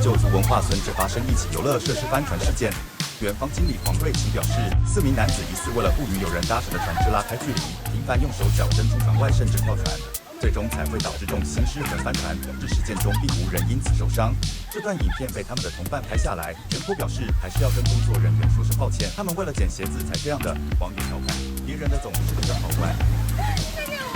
旧竹文化村只发生一起游乐设施翻船事件。园方经理黄瑞琴表示，4名男子疑似为了不与有人搭乘的船只拉开距离，频繁用手脚伸出船外，甚至跳船，最终才会导致重心失衡翻船。这事件中并无人因此受伤。这段影片被他们的同伴拍下来，园方表示还是要跟工作人员说声抱歉，他们为了捡鞋子才这样的。网友调侃，别人的总是比较好玩。